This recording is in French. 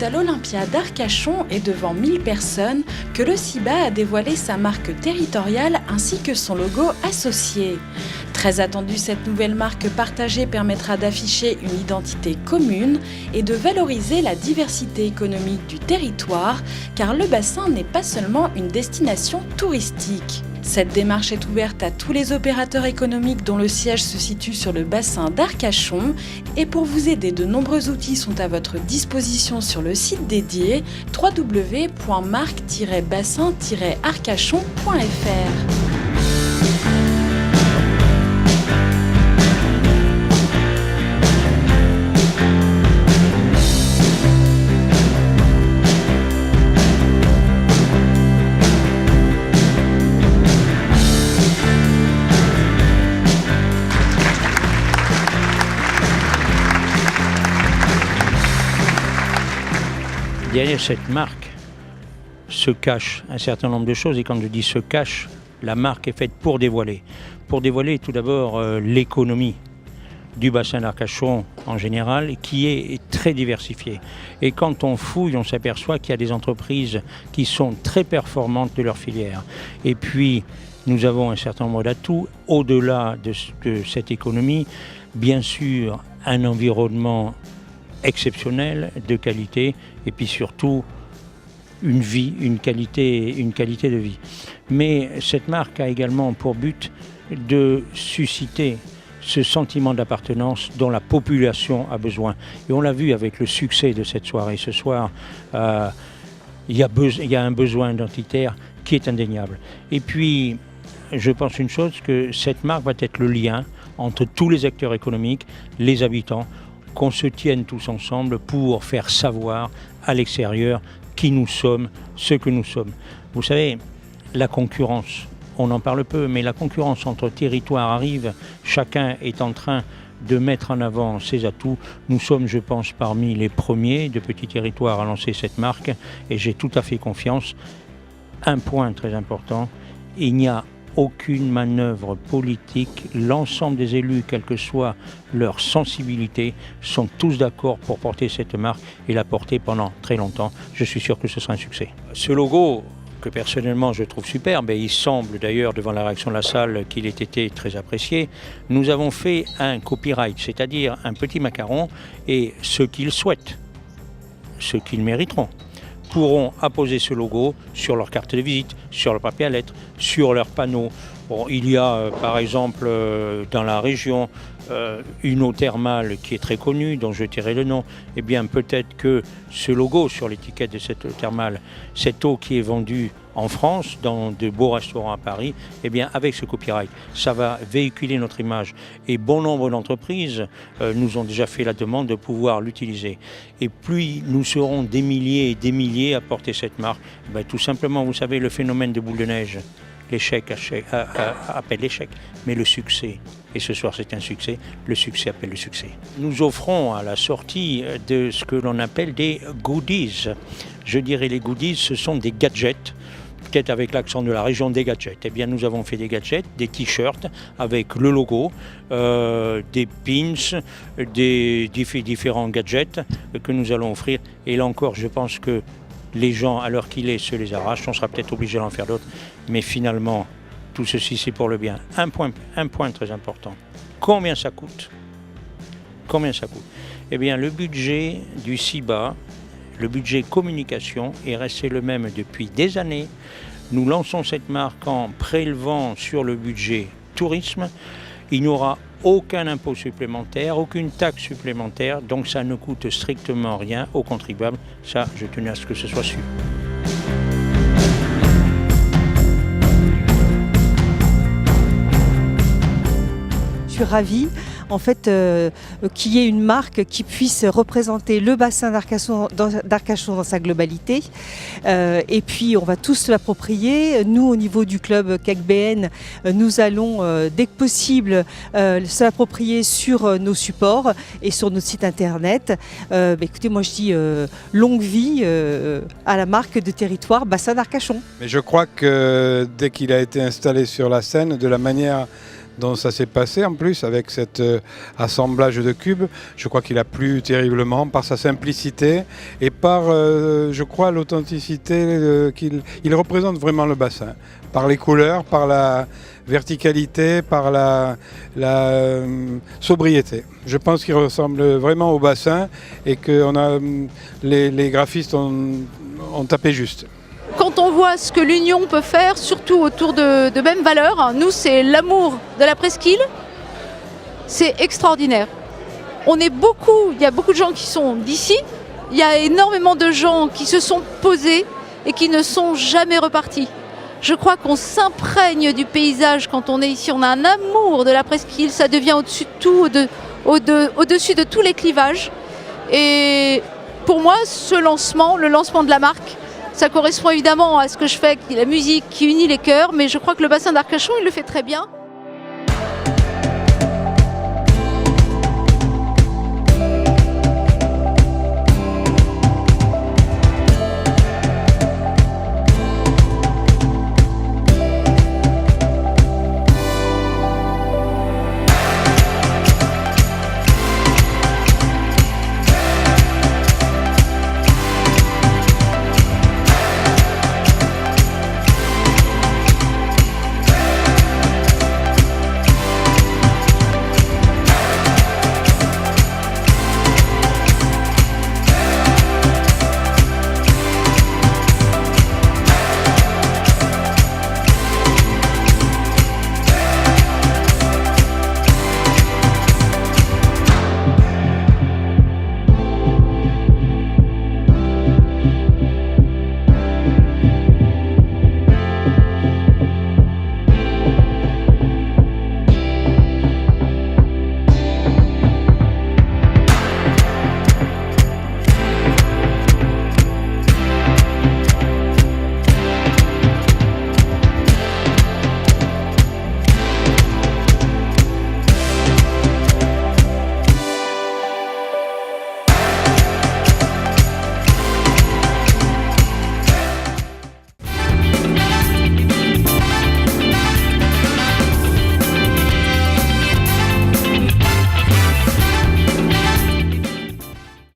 c'est à l'Olympia d'Arcachon et devant 1000 personnes que le CIBA a dévoilé sa marque territoriale ainsi que son logo associé. Très attendue, cette nouvelle marque partagée permettra d'afficher une identité commune et de valoriser la diversité économique du territoire, car le bassin n'est pas seulement une destination touristique. Cette démarche est ouverte à tous les opérateurs économiques dont le siège se situe sur le bassin d'Arcachon. Et pour vous aider, de nombreux outils sont à votre disposition sur le site dédié www.marque-bassin-arcachon.fr. Derrière cette marque se cache un certain nombre de choses, et quand je dis se cache, la marque est faite pour dévoiler. Pour dévoiler tout d'abord l'économie du bassin d'Arcachon en général, qui est très diversifiée. Et quand on fouille, on s'aperçoit qu'il y a des entreprises qui sont très performantes de leur filière. Et puis, nous avons un certain nombre d'atouts au-delà de cette économie. Bien sûr, un environnement exceptionnel, de qualité, et puis surtout une qualité de vie. Mais cette marque a également pour but de susciter ce sentiment d'appartenance dont la population a besoin. Et on l'a vu avec le succès de cette soirée. Ce soir, il y a un besoin identitaire qui est indéniable. Et puis, je pense une chose, que cette marque va être le lien entre tous les acteurs économiques, les habitants, qu'on se tienne tous ensemble pour faire savoir à l'extérieur qui nous sommes, ce que nous sommes. Vous savez, la concurrence, on en parle peu, mais la concurrence entre territoires arrive, chacun est en train de mettre en avant ses atouts. Nous sommes, je pense, parmi les premiers de petits territoires à lancer cette marque, et j'ai tout à fait confiance. Un point très important, il n'y a aucune manœuvre politique, l'ensemble des élus, quelle que soit leur sensibilité, sont tous d'accord pour porter cette marque et la porter pendant très longtemps. Je suis sûr que ce sera un succès. Ce logo, que personnellement je trouve superbe, et il semble d'ailleurs devant la réaction de la salle qu'il ait été très apprécié, nous avons fait un copyright, c'est-à-dire un petit macaron, et ceux qu'ils souhaitent, ceux qu'ils mériteront, pourront apposer ce logo sur leur carte de visite, sur leur papier à lettres, sur leurs panneaux. Bon, il y a par exemple dans la région une eau thermale qui est très connue, dont je tairai le nom. Eh bien peut-être que ce logo sur l'étiquette de cette eau thermale, cette eau qui est vendue en France, dans de beaux restaurants à Paris, eh bien avec ce copyright, ça va véhiculer notre image. Et bon nombre d'entreprises nous ont déjà fait la demande de pouvoir l'utiliser. Et plus nous serons des milliers et des milliers à porter cette marque, ben, tout simplement, vous savez, le phénomène de boule de neige, l'échec appelle l'échec, mais le succès, et ce soir c'est un succès, le succès appelle le succès. Nous offrons à la sortie de ce que l'on appelle des goodies. Je dirais les goodies, ce sont des gadgets, peut-être avec l'accent de la région des gadgets. Eh bien nous avons fait des gadgets, des t-shirts avec le logo, des pins, des différents gadgets que nous allons offrir. Et là encore, je pense que les gens, à l'heure qu'il est, se les arrachent. On sera peut-être obligé d'en faire d'autres. Mais finalement, tout ceci, c'est pour le bien. Un point très important. Combien ça coûte ? Combien ça coûte ? Eh bien, le budget du CIBA, le budget communication, est resté le même depuis des années. Nous lançons cette marque en prélevant sur le budget tourisme. Il n'y aura aucun impôt supplémentaire, aucune taxe supplémentaire, donc ça ne coûte strictement rien aux contribuables. Ça, je tenais à ce que ce soit su. Je suis ravie en fait qu'il y ait une marque qui puisse représenter le bassin d'Arcachon dans sa globalité. Et puis on va tous l'approprier. Nous, au niveau du club CACBN, nous allons dès que possible se l'approprier sur nos supports et sur notre site internet. Écoutez, moi je dis longue vie à la marque de territoire bassin d'Arcachon. Mais je crois que dès qu'il a été installé sur la scène, de la manière dont ça s'est passé en plus avec cet assemblage de cubes. Je crois qu'il a plu terriblement par sa simplicité et par, je crois, l'authenticité qu'il représente vraiment le bassin. Par les couleurs, par la verticalité, par la sobriété. Je pense qu'il ressemble vraiment au bassin et que les graphistes ont tapé juste. Quand on voit ce que l'Union peut faire, surtout autour de mêmes valeurs, nous c'est l'amour de la presqu'île, c'est extraordinaire. Il y a beaucoup de gens qui sont d'ici, il y a énormément de gens qui se sont posés et qui ne sont jamais repartis. Je crois qu'on s'imprègne du paysage quand on est ici, on a un amour de la presqu'île, ça devient au-dessus de tout, au-dessus de tous les clivages. Et pour moi, le lancement de la marque, ça correspond évidemment à ce que je fais, la musique qui unit les cœurs, mais je crois que le bassin d'Arcachon, il le fait très bien.